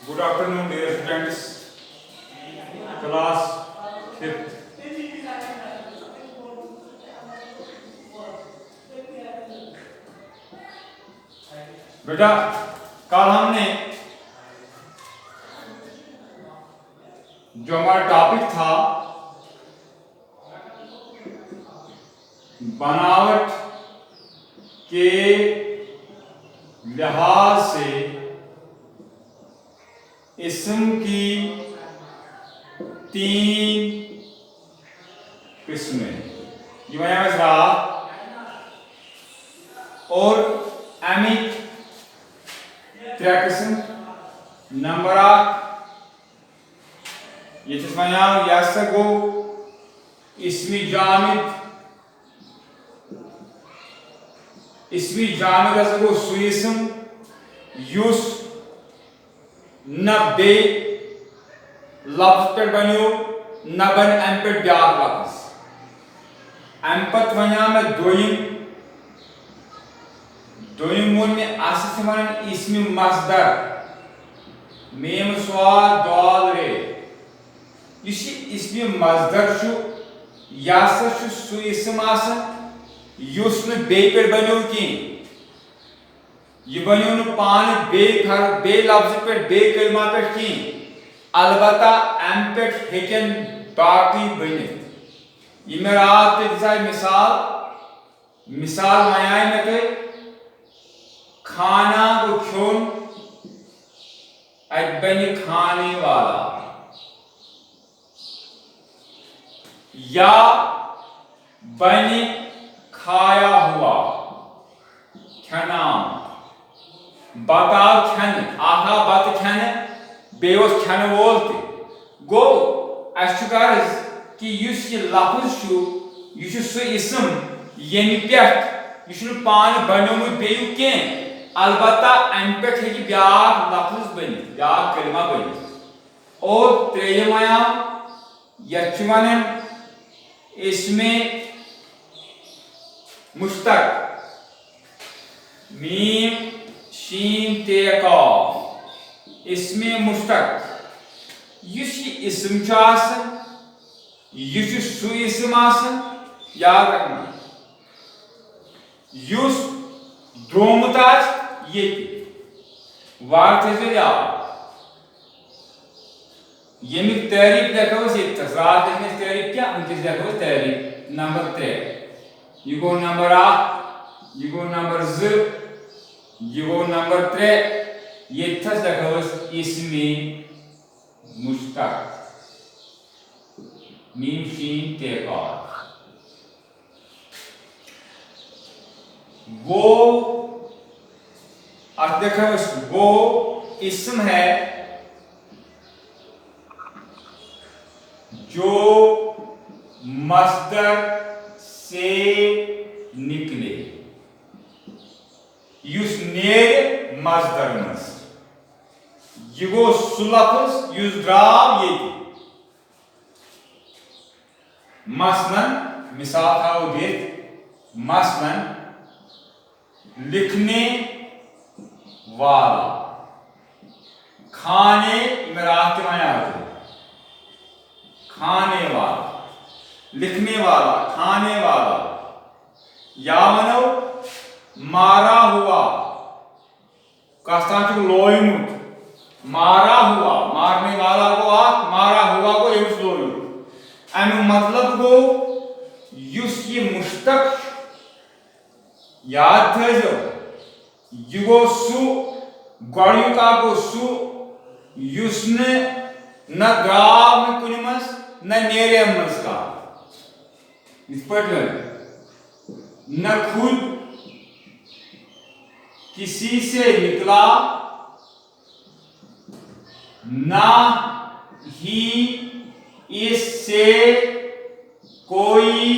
Good afternoon, dear students. Class 5th. बेटा कल हमने जो हमारा टॉपिक था बनावट के लिहाज से इस्म की तीन किस्में ये मैं रहा और अमिक त्रै किस्म नंबर ये गो इसमी जामिद हसा गो सु इस्म युस न बे लफ्ज पे बनो न बन अम पे ब्याक लफ्ज अम पत वना मैं दोयम वोन में आसिफ वन इसमी मसदर मेम स्वाद दाल रे इसी इसमी मसदर छु यासा छु सु इस्म आसन युस न बे पे बनो की ये बनो न पान बे लफ्ज पे बे कलमा पे की अलबत्ता अम पे हेकन बाकी बने ये मेरा आपके मिसाल मायाई में के खाना को खून बने खाने वाला या बने खाया हुआ खना बताओ खन आहा बत खन बेवस खन वोल गो अशुकार कि युस ये लफ्ज छु युस सु इस्म येमि पेट युस न पान बनोमु बेयु के अलबत्ता अम पे हेकि ब्याक लफ्ज बनि ब्याक कलमा बनि और त्रेयमया यचमन इसमें मुश्तक मीम शीन ते काफ इसमें मुश्तक युस इस्म छु आसन युस सु इस्म आसन याद रखना युस द्रोमुत ये वार थे याद यमिक तारीफ देखो ये रात देखने तारीफ क्या उनके देखो तारीफ नंबर 3 ये गो नंबर 8 ये गो नंबर 2 ये गो नंबर 3 ये थस देखो इसमें मुश्तक मीम शीन ते काफ वो अब देखो वो इस्म है जो मस्दर से निकले युस नेर मस्दर मस ये गो सुलफ्ज युस द्राव ये मसलन मिसाल था वो देख मसलन लिखने वाला खाने इमरात के माया होते खाने वाला लिखने वाला खाने वाला यावनो मारा हुआ कास्ताचु लोयमुत मारा हुआ मारने वाला को आख मारा हुआ को युस लोयमुत अनु मतलब को युस ये मुश्तक याद थे जो युगो सु गड़ियों का को सु युसने न ग्राव में कुनिमस न नेरे मस का इस पर न खुद किसी से निकला ना ही इससे कोई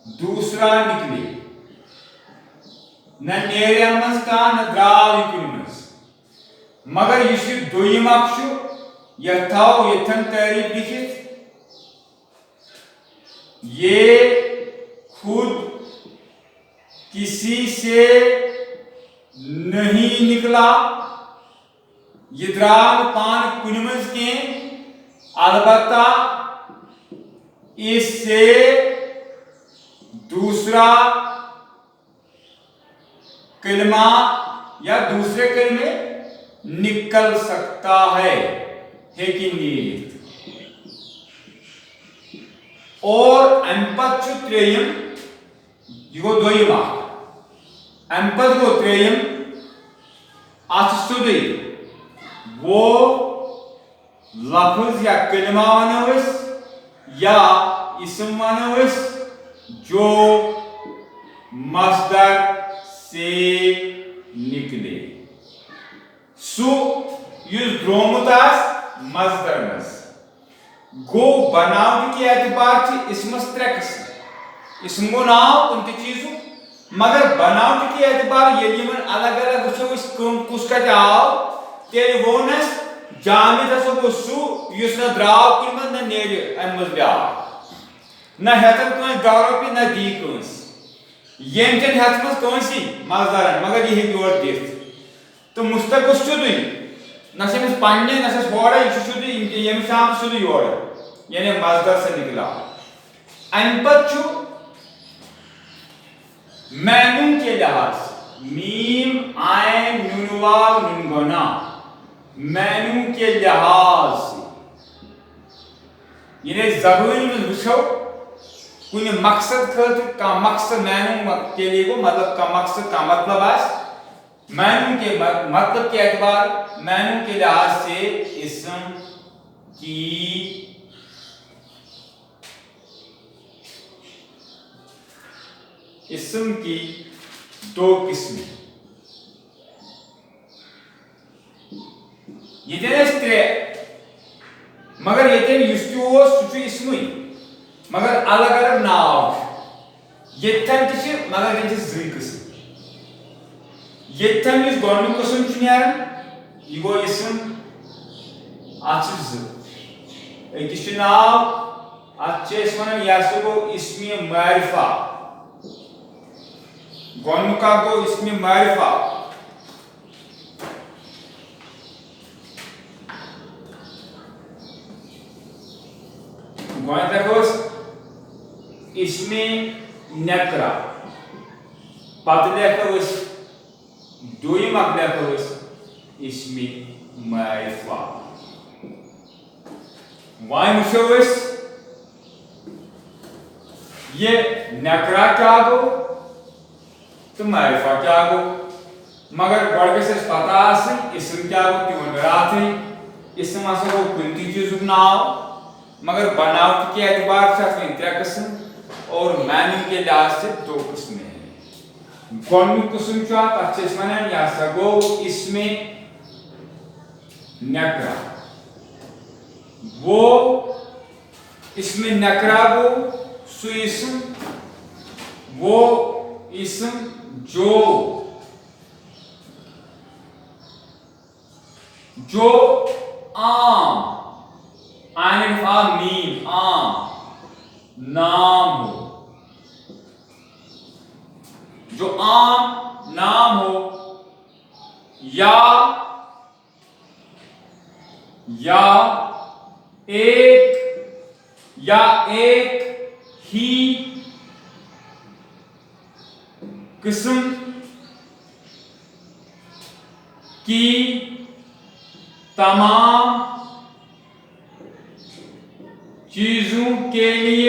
दूसरा निकले न नेरमस का न द्राविकुनस मगर ये दोयम अक्षु यथाओ यथन तारीफ लिखित ये खुद किसी से नहीं निकला یہ دراو پان کن مز کی البتہ اس سے دوسرا کلمہ یا دوسرے کلمے نکل سکتا ہے نیرت اور ام پت تریم یہ گو دویم ام پت گو تریم ات سیدھے وہ لفظ یا کلمہ ونو یا اسم ونو جو مصدر سے نکلے سو یس درومت مصدر مز گو بناؤ کے اعتبار سے اسمس ترے قسم اسم گو ناو کن چیز مگر بناؤ کے اعتبار یہ الگ الگ وچو کس کت آو تیل وونس جامد ہسا گو سو یس نہ دراو کن مز نہ نیرِ ام مز بیاکھ نہ ہیتن کٲنٛسہِ 10 رۄپیہِ نہ دی کٲنٛسہِ یم چن ہیتھ مز کٲنٛسی مزدارن مگر یہ ہیٚکہِ یورٕ دِتھ تو مستق سیودے نہ چھس پننے نہ چھس ہورے یہ سیودے یم شام سیودے یورٕ یعنی مصدر سے نکلا ام پت معنون کے لحاظ میم عین نون واو نون گنا معنون کے لحاظ یعنی زبان میں وچھو کن مقصد خاطر کا مقصد معنون کے لیے گو مطلب کا مقصد کا مطلب آس معنون کے مطلب کے اعتبار معنون کے لحاظ سے اسم کی دو قسمیں یہ ترے مگر یہ سہ اسم مگر الگ الگ ناو یتن تہ مگر یہ زی قسم یتن اس گۄڈنیُک قسم چھ نیران یہ گو اسم ات چھ أکِس چھ ناو ات چھ أسۍ ونان یہ ہسا گو اسم معرفہ گۄڈنیُک اکھ گو اسم معرفہ گۄڈنیُک اکھ اسم نکرہ پتہ لیکھو دویم اکھ لیکھو اسم معرفہ وائن وچھو یہ نکرہ کیا گو تو معرفہ کیا گو مگر گۄڈٕ گژھِ اَسہِ پتہ آسٕنۍ اسم کیا گو تِمن راتھٕے اسم ہسا گو کُنہِ تہِ چیٖزُک ناو مگر بناوٹ کے اعتبار سے اتنے ترے قسم اور معنی کے لحاظ سے دو قسمیں ہیں گۄڈنیُک قسم چھُ اتھ اتھ چھِ أسۍ ونان یہِ ہسا گوٚو اسم نکرہ وہ اسم نکرہ گو سو اسم وہ اسم جو عام عین میم عام نام ہو جو عام نام ہو یا ایک ہی قسم کی تمام چیزوں کے لیے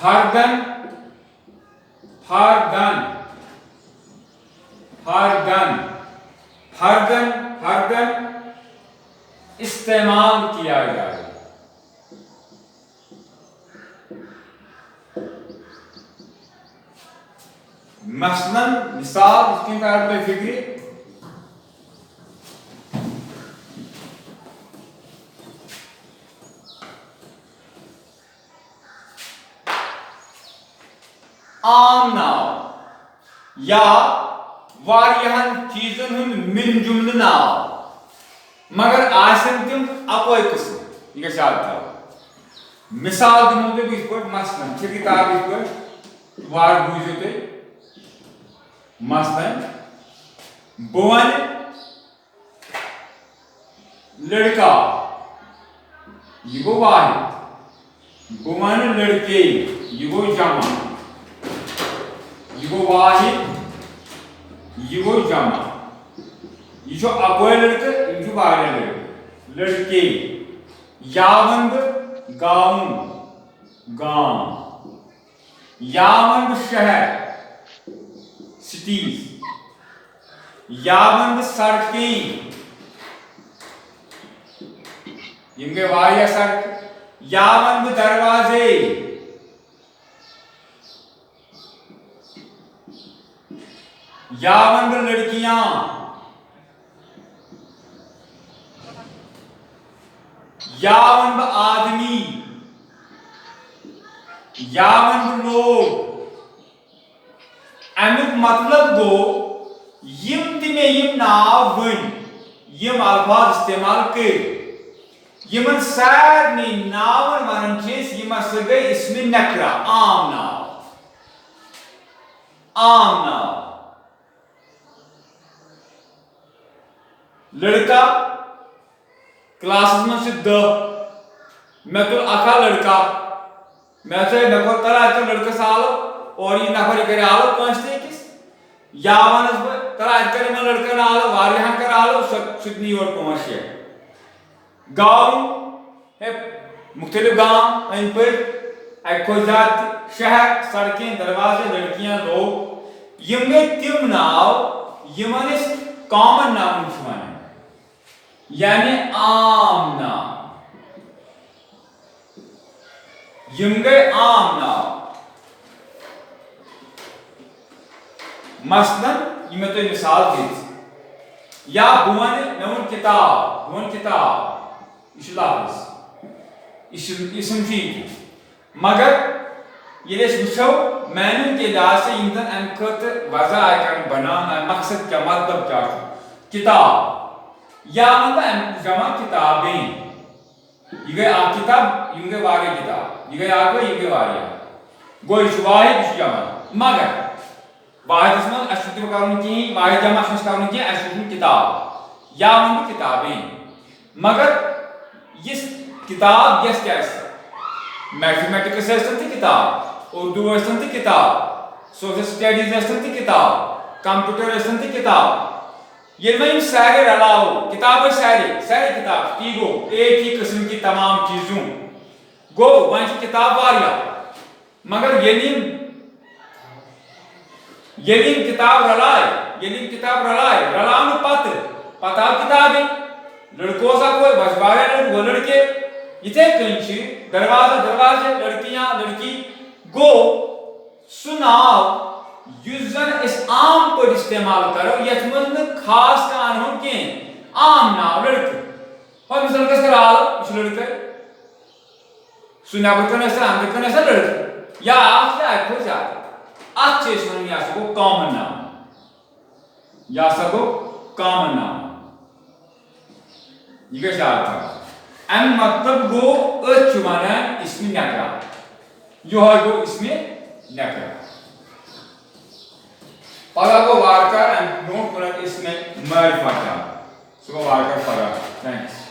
فردن استعمال کیا جائے مثلاً مثال اس کی طور پہ فکری عام ناو یا واریاہن چیزن ہند من جملہ ناو مگر آسن تم اکوئی قسم یہ گژھِ یاد تھاوُن مثال دمو تۄہہِ بہٕ یِتھ پٲٹھۍ مثلاً ٹھیٖک کتاب یِتھ پٲٹھۍ वार बूझो ते मसलन बवन लड़का ये गो वाहिद बवन लड़के ये गो जमा ये गो वाहिद ये गो जमा ये जो अकोय लड़के ये जो वारे लड़के यावंद गांव गांव यावंद शहर सिटीज यावंद सड़कें इनके वारिया सड़क यावंद दरवाजे यावंद लड़कियां यावंद आदमी यावंद लोग अमुक मतलब गो यम तिमे यम नाव वन यम अल्फाज इस्तेमाल कर यमन सारनी नावन वनन चीज यम गई इसमें नकरा आम नाव लड़का क्लास में से द मैं तो अका लड़का मैं से नफर तरा तो लड़का साल और ये नफर करे आलो कंस्ते किस यावनस तरा करे में लड़का ना आलो वारियां कर आलो सुतनी और पहुंचे गांव है मुख्तलिफ गांव इन पर अखोजात शहर सड़कें दरवाजे लड़कियां लोग यमे तिम नाव यमनिस कॉमन नाम छुआने यानी आम नाम यंगे आम नाम मसलन ये तो मिसाल दी या बुवन नवन किताब इशलाफस इसम जी मगर ये वुचो मैंने के लिहाज से इंदन अमखत वजह आकर बनाना मकसद क्या मतलब क्या किताब या मतलब जमा किताबें ये गए आ किताब ये गए वारे किताब ये गए आगे ये गए वारे गोई शुवाहिद जमा मगर वाहिद इसमें अशुद्ध कारण की वाहिद जमा अशुद्ध कारण की अशुद्ध किताब या मतलब किताबें मगर ये किताब यस क्या है मैथमेटिक्स ऐसी किताब उर्दू ऐसी किताब सोशल स्टडीज ऐसी किताब कंप्यूटर ऐसी किताब ये में सारे रलाओ किताब सारे किताब तीगो एक ही किस्म की तमाम चीजों गो वहाँ की किताब वारिया मगर ये किताब रलाए रलानु पता किताबें लड़कों सा कोई बसवारे वो लड़के इथे कहीं दरवाजे लड़कियां लड़की गो सुनाओ यूजन इस आम पर इस्तेमाल करो यथमन खास कान हो के आम नाव लड़के और मिसाल का सवाल इस लड़के सुना बकन ऐसा अंदर ऐसा लड़के या आपसे आखो जाते अच्छे सुन या सको कॉमन नाम ये क्या था एम मतलब गो अचुमाना इसमें नकरा यो है गो इसमें नकरा पगा को वारकर एंड नोट पर इसमें मारिफा का सो वारकर पगा थैंक्स